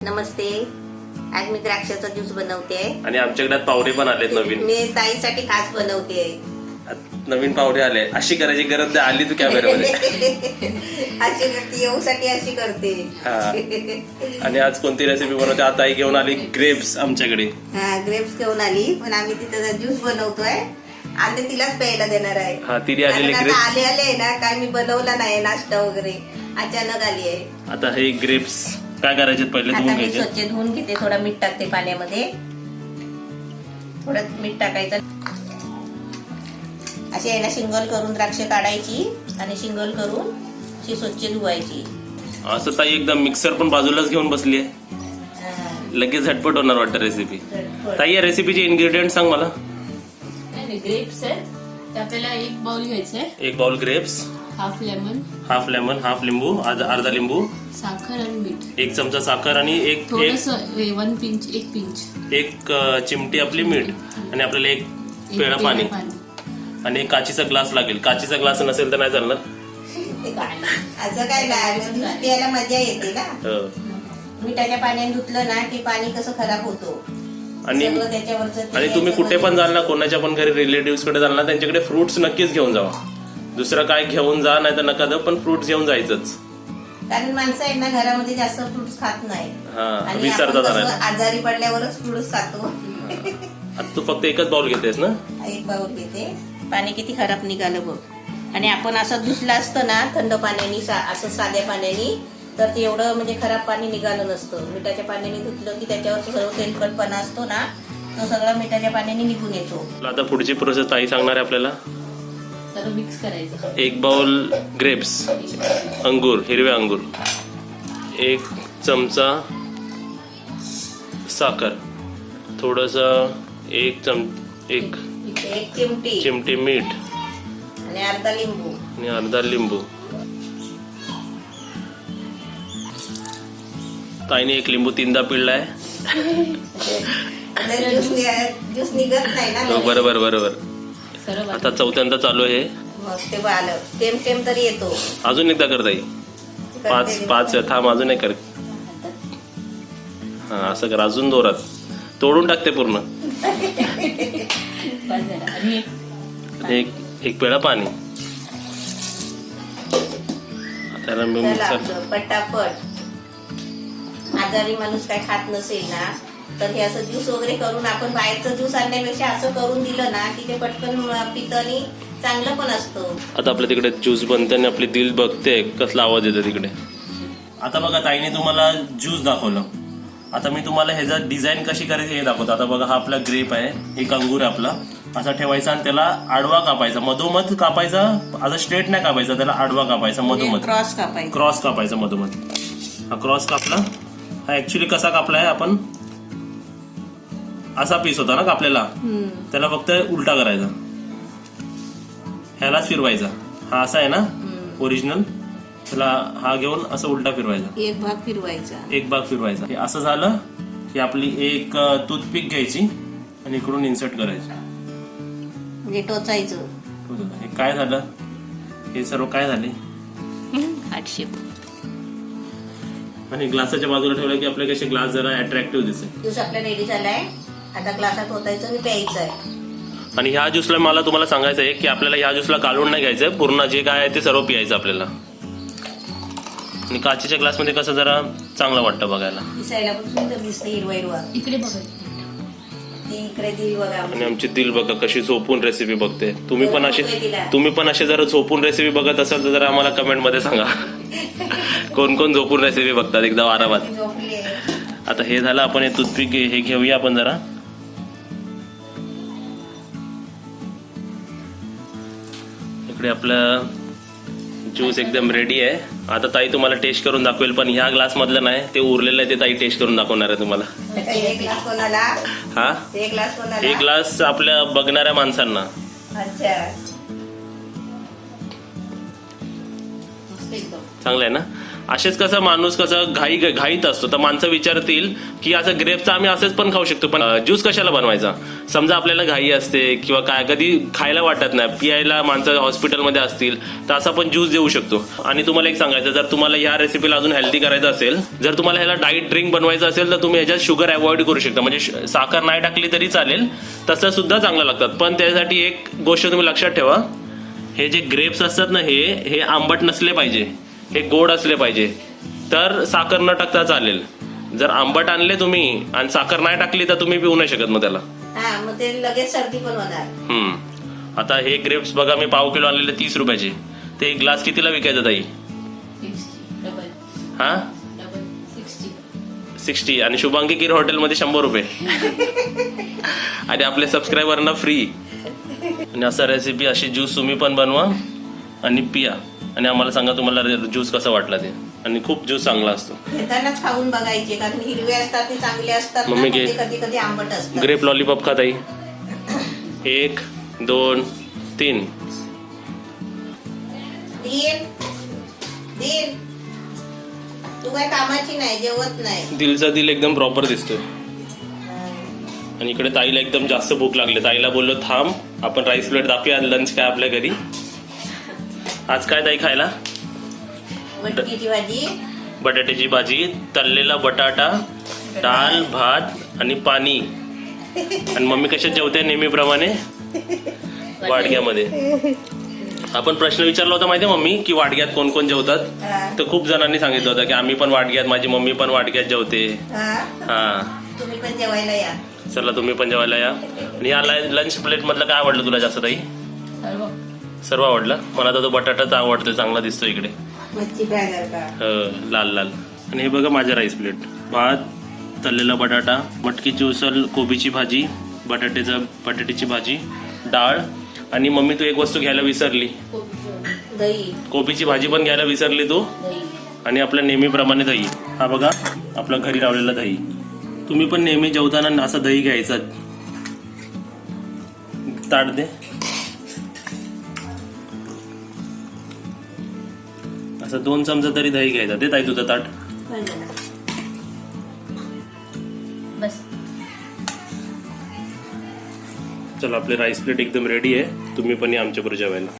नमस्ते. आज मी द्राक्षाचा ज्यूस बनवते आणि आमच्याकडे पावडे पण आलेत नवीन. मी ताईसाठी खास बनवते. नवीन पावडे आले. अशी करायची गरज नाही. आली तू कॅमेऱ्यामध्ये. अशी करते, येऊसाठी अशी करते. आणि आज कोणती रेसिपी बनवते? आता आई घेऊन आली ग्रेप्स आमच्याकडे. ग्रेप्स घेऊन आली, पण आम्ही तिथं ज्यूस बनवतोय आणि तिलाच प्यायला देणार आहे. हा, तिने आलेले ग्रेप्स. आले ना, काय मी बनवला नाही नाश्ता वगैरे, अचानक आली आहे. आता हे ग्रेप्स काय करायचे? पहिले धुवून घ्यायचे. स्वच्छ धुवून घेते. थोडा मीठ टाकते पाण्यामध्ये. थोडं मीठ टाकायचं. अशी आहे ना, शिंगल करून द्राक्ष काढायची आणि शिंगल करून अशी स्वच्छ धुवायची. असं ताई एकदम मिक्सर पण बाजूलाच घेऊन बसली आहे. लगेच झटपट होणार वाटतं रेसिपी. ताई या रेसिपीचे इन्ग्रेडियंट सांग मला. ग्रेप्स आहेत, ते आपल्याला एक बाउल घ्यायचं आहे. एक bowl grapes, half lemon, half लिंबू, अर्धा लिंबू, साखर आणि मीठ, एक चमचा साखर आणि एक चिमटी आपली मीठ, आणि आपल्याला एक पेढा पाणी आणि एक काचीचा ग्लास लागेल. काचीचा ग्लास नसेल तर नाही चालणार. असं काय नाही, ज्यूस प्यायला मजा येते ना. मिठाच्या पाण्याने धुतलं ना की पाणी कसं खराब होतो. आणि तुम्ही कुठे पण जाल ना, कोणाच्या पण घरी रिलेटिव्ह कडे जाल ना, त्यांच्याकडे फ्रुट्स नक्कीच घेऊन जावा. दुसरं काय घेऊन जा नाही तर नका जाऊ, पण फ्रुट्स घेऊन जायचंच. कारण माणसं आहेत ना, घरामध्ये जास्त फ्रुट्स खात नाही. विसरतात. आजारी पडल्यावरच फ्रुट्स खातो. आता तू फक्त एकच बाउल घेतेस ना? एक बाउल घेते. पाणी किती खराब निघालं बघ. आणि आपण असं धुतलं असतं ना थंड पाण्याने, असं साध्या पाण्याने, तर ते एवढं म्हणजे खराब पाणी निघालं नसतं. मिठाच्या पाण्याने धुतलं की त्याच्यावर सर्व तेलकटपणा असतो ना, तो सगळा मिठाच्या पाण्याने निघून येतो. आता पुढची प्रोसेस ताई सांगणार आहे आपल्याला. तर मिक्स करायचं. एक बाउल ग्रेप्स, अंगूर, हिरवे अंगूर, एक चमचा साखर, थोडस एक चिमटी मीठ आणि अर्धा लिंबू. ताईने एक लिंबू 3दा पिळलाय. ज्यूस निघत नाही ना. बरोबर. आता 4थ्यांदा चालू आहे. टेम तरी येतो. अजून एकदा कर ताई. 5 थांब, अजून एक कर. हा, असं कर. अजून जोरात तोडून टाकते पूर्ण. एक पेढा पाणी. त्याला मिक्सर. पटापट. आजारी माणूस काय खात नसेल ना, तर हे असं ज्यूस वगैरे करून, आपण बाहेरचं ज्यूस आणण्यापेक्षा असं करून दिलं ना की ते पटकन पितं आणि चांगलं पण असतं. आता आपल्या तिकडे ज्यूस बनते आणि आपली दिल बघते कसला आवाज येतो तिकडे. आता बघा, ताईने तुम्हाला ज्यूस दाखवलं. आता मी तुम्हाला ह्याचा डिझाईन कशी करायची हे दाखवतो. आता बघा, हा आपला ग्रेप आहे, एक अंगूर आहे आपला. असा ठेवायचा आणि त्याला आडवा कापायचा, मधोमध कापायचा. असं स्ट्रेट नाही कापायचा, त्याला आडवा कापायचा, मधोमध क्रॉस कापायचा मधोमध. हा क्रॉस कापला. हा ऍक्च्युली कसा कापलाय आपण, असा पीस होता ना कापलेला, त्याला फक्त उलटा करायचा, ह्यालाच फिरवायचा. हा असा आहे ना ओरिजिनल, त्याला हा घेऊन असं उलटा फिरवायचा. एक भाग फिरवायचा. हे असं झालं की आपली एक टूथपिक घ्यायची आणि इकडून इन्सर्ट करायची, म्हणजे टोचायचं. हे काय झालं, हे सर्व काय झाले, आणि ग्लासाच्या बाजूला ठेवलं की आपल्या कसे ग्लास जरा अट्रॅक्टिव्ह दिसेल. ज्यूस आपला रेडी झालाय. आता ग्लासात ओतायचं आणि प्यायचं आहे. आणि ह्या ज्यूसला मला तुम्हाला सांगायचं आहे की आपल्याला ह्या ज्यूसला काढून नाही घ्यायचंय, पूर्ण जे काय आहे ते सर्व पियायचं आपल्याला. आणि काचेच्या ग्लासमध्ये कसं जरा चांगलं वाटतं बघायला. दिसायला पण सुंदर दिसतं, हिरवा. इकडे बघा, इकडे दिल बघा. आणि आमची दिल बघा कशी झोपून रेसिपी बघते. तुम्ही पण असे जरा झोपून रेसिपी बघत असाल तर जरा आम्हाला कमेंट मध्ये सांगा. कोण कोण झोपून रेसिपी बघतात एकदम आरामात. आता हे झालं, आपण हे टूथपिक हे घेऊया आपण जरा. इकडे आपला ज्यूस एकदम रेडी आहे. आता ताई तुम्हाला टेस्ट करून दाखवेल, पण ह्या ग्लास मधलं नाही, ते उरलेलं आहे ते ताई टेस्ट करून दाखवणार आहे तुम्हाला. हा, एक ग्लास आपल्या बघणाऱ्या माणसांना. चांगलं आहे ना. असेच कसं माणूस कसं घाईत असतो, तर माणसं विचारतील की असं ग्रेप्सचा आम्ही असंच पण खाऊ शकतो, पण ज्यूस कशाला बनवायचा? समजा आपल्याला घाई असते किंवा काय, कधी खायला वाटत नाही, पियायला माणसं हॉस्पिटलमध्ये असतील, तर असा पण ज्यूस देऊ शकतो. आणि तुम्हाला एक सांगायचं, जर तुम्हाला ह्या रेसिपीला अजून हेल्दी करायचं असेल, जर तुम्हाला ह्याला डाईट ड्रिंक बनवायचं असेल, तर तुम्ही ह्याच्यात शुगर अवॉइड करू शकता. म्हणजे साखर नाही टाकली तरी चालेल, तसं सुद्धा चांगलं लागतात. पण त्यासाठी एक गोष्ट तुम्ही लक्षात ठेवा, हे जे ग्रेप्स असतात ना, हे आंबट नसले पाहिजे, हे गोड असले पाहिजे, तर साखर न टाकता चालेल. जर आंबट आणले तुम्ही आणि साखर नाही टाकली तर तुम्ही पिऊ नाही शकत मग त्याला. हा, मग ते लगेच सर्दी पण होणार. आता हे ग्रेप्स बघा, मी पाव किलो आणलेले 30 रुपयाचे. ते एक ग्लास कितीला विकायचं ताई? 60 हा, डबल 60. आणि शुभांगी गिर हॉटेलमध्ये 100 रुपये. आणि आपल्या सबस्क्रायबरना फ्री. आणि असा रेसिपी, अशी ज्यूस तुम्ही पण बनवा आणि पिया, आणि आम्हाला सांगा तुम्हाला ज्यूस कसा वाटला ते. आणि खूप ज्यूस चांगला असतो. घेतानाच खाऊन बघायचे, कारण हिरवे असतात ते चांगले असतात ना, मम्मी पण घे. ते कधी कधी आंबट असतात. ग्रेप लॉलीपॉप खा ताई. 1 2 3. दिल तू काय कामाची नाही, जेवत नाही. दिलचा दिल एकदम प्रॉपर दिसतोय. आणि इकडे ताईला एकदम जास्त भूक लागली. ताईला बोललो थांब, आपण राईस प्लेट दाखवूया, लंच काय आपल्या घरी. आज काय ताई खायला? मटकीची भाजी, बटाट्याची भाजी, तळलेला बटाटा, डाळ, भात आणि पाणी. आणि मम्मी कशात जेवते नेहमीप्रमाणे? वाडग्यामध्ये. आपण प्रश्न विचारला होता माहितीये मम्मी, की वाडग्यात कोण कोण जेवतात? तर खूप जणांनी सांगितलं होतं की आम्ही पण वाडग्यात, माझी मम्मी पण वाडग्यात जेवते. हा, तुम्ही पण जेवायला या. चला तुम्ही पण जेवायला या. आणि या लंच प्लेट मधलं काय आवडलं तुला जास्त ताई? सर्व आवडलं. मला तर तो बटाटाच आवडतो, चांगला दिसतो इकडे. मच्छी बॅगर का? लाल लाल. आणि हे बघा माझ्या राईस प्लेट. भात, तळलेला बटाटा, मटकीची उसळ, कोबीची भाजी, बटाट्याची भाजी, डाळ. आणि मम्मी तू एक वस्तू घ्यायला विसरली, दही. कोबीची भाजी पण घ्यायला विसरली तू. दही. आणि आपल्या नेहमीप्रमाणे दही. हा बघा आपला घरी लावलेला दही. तुम्ही पण नेहमी जेवताना असं दही घ्यायचं. ताट दे. असं 2 चमचा तरी दही घ्यायचा. दे ताई तुझं ताट. बस. चला आपले राईस प्लेट एकदम रेडी आहे. तुम्ही पण या आमच्याबरोबर जेवायला.